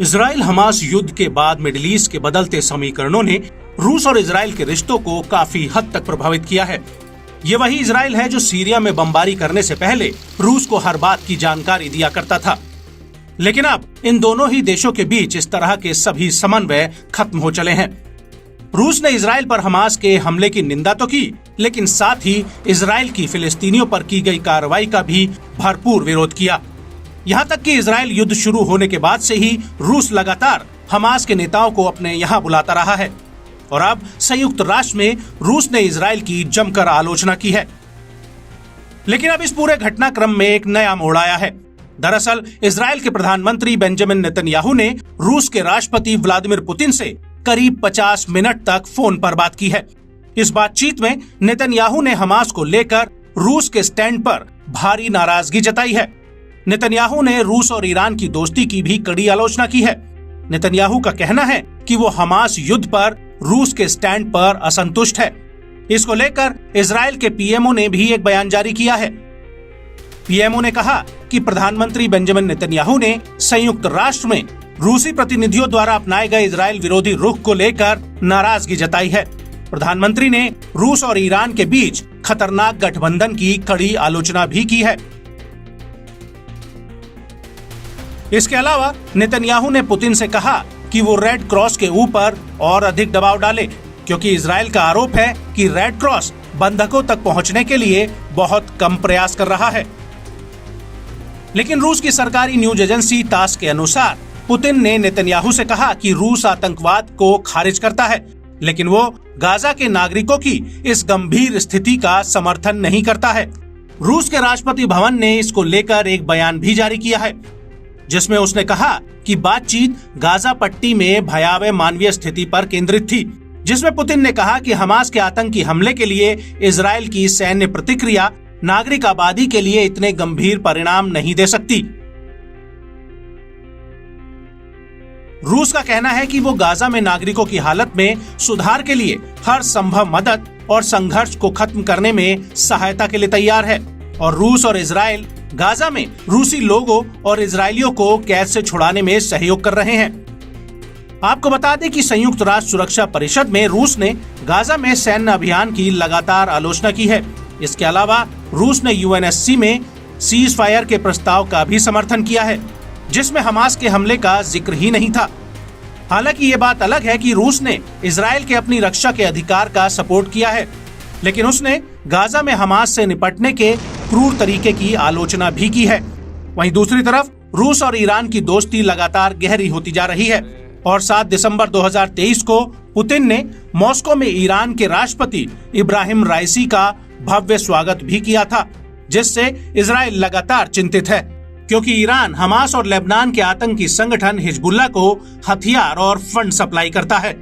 Israel Hamas युद्ध के बाद मिडिल ईस्ट के बदलते समीकरणों ने रूस और इजराइल के रिश्तों को काफी हद तक प्रभावित किया है। ये वही इजराइल है जो सीरिया में बमबारी करने से पहले रूस को हर बात की जानकारी दिया करता था। लेकिन अब इन दोनों ही देशों के बीच इस तरह के सभी समन्वय खत्म हो चले हैं। रूस ने इजराइल पर हमास के हमले की निंदा तो की, लेकिन साथ ही इजराइल की फिलिस्तीनियों पर की गई कार्रवाई का भी भरपूर विरोध किया। यहाँ तक कि इजराइल युद्ध शुरू होने के बाद से ही रूस लगातार हमास के नेताओं को अपने यहाँ बुलाता रहा है और अब संयुक्त राष्ट्र में रूस ने इजराइल की जमकर आलोचना की है। लेकिन अब इस पूरे घटनाक्रम में एक नया मोड़ आया है। दरअसल इजराइल के प्रधानमंत्री बेंजामिन नेतन्याहू ने रूस के राष्ट्रपति व्लादिमीर पुतिन से करीब 50 मिनट तक फोन पर बात की है। इस बातचीत में नेतन्याहू ने हमास को लेकर रूस के स्टैंड पर भारी नाराजगी जताई है। नेतन्याहू ने रूस और ईरान की दोस्ती की भी कड़ी आलोचना की है। नेतन्याहू का कहना है कि वो हमास युद्ध पर रूस के स्टैंड पर असंतुष्ट है। इसको लेकर इजराइल के पीएमओ ने भी एक बयान जारी किया है। पीएमओ ने कहा कि प्रधानमंत्री बेंजामिन नेतन्याहू ने संयुक्त राष्ट्र में रूसी प्रतिनिधियों द्वारा अपनाए गए इजराइल विरोधी रुख को लेकर नाराजगी जताई है। प्रधानमंत्री ने रूस और ईरान के बीच खतरनाक गठबंधन की कड़ी आलोचना भी की है। इसके अलावा नेतन्याहू ने पुतिन से कहा कि वो रेड क्रॉस के ऊपर और अधिक दबाव डाले, क्योंकि इजराइल का आरोप है कि रेड क्रॉस बंधकों तक पहुंचने के लिए बहुत कम प्रयास कर रहा है। लेकिन रूस की सरकारी न्यूज एजेंसी तास के अनुसार पुतिन ने नेतन्याहू से कहा कि रूस आतंकवाद को खारिज करता है, लेकिन वो गाजा के नागरिकों की इस गंभीर स्थिति का समर्थन नहीं करता है। रूस के राष्ट्रपति भवन ने इसको लेकर एक बयान भी जारी किया है, जिसमें उसने कहा कि बातचीत गाजा पट्टी में भयावह मानवीय स्थिति पर केंद्रित थी, जिसमें पुतिन ने कहा कि हमास के आतंकी हमले के लिए इजराइल की सैन्य प्रतिक्रिया नागरिक आबादी के लिए इतने गंभीर परिणाम नहीं दे सकती। रूस का कहना है कि वो गाजा में नागरिकों की हालत में सुधार के लिए हर संभव मदद और संघर्ष को खत्म करने में सहायता के लिए तैयार है और रूस और इजराइल गाजा में रूसी लोगों और इजरायलियों को कैद से छुड़ाने में सहयोग कर रहे हैं। आपको बता दें कि संयुक्त राष्ट्र सुरक्षा परिषद में रूस ने गाजा में सैन्य अभियान की लगातार आलोचना की है। इसके अलावा रूस ने यूएनएससी में सीज फायर के प्रस्ताव का भी समर्थन किया है, जिसमें हमास के हमले का जिक्र ही नहीं था। हालांकि ये बात अलग है कि रूस ने इजराइल के अपनी रक्षा के अधिकार का सपोर्ट किया है, लेकिन उसने गाजा में हमास से निपटने के क्रूर तरीके की आलोचना भी की है। वहीं दूसरी तरफ रूस और ईरान की दोस्ती लगातार गहरी होती जा रही है और 7 दिसंबर 2023 को पुतिन ने मॉस्को में ईरान के राष्ट्रपति इब्राहिम राइसी का भव्य स्वागत भी किया था, जिससे इजराइल लगातार चिंतित है, क्योंकि ईरान हमास और लेबनान के आतंकी संगठन हिजबुल्लाह को हथियार और फंड सप्लाई करता है।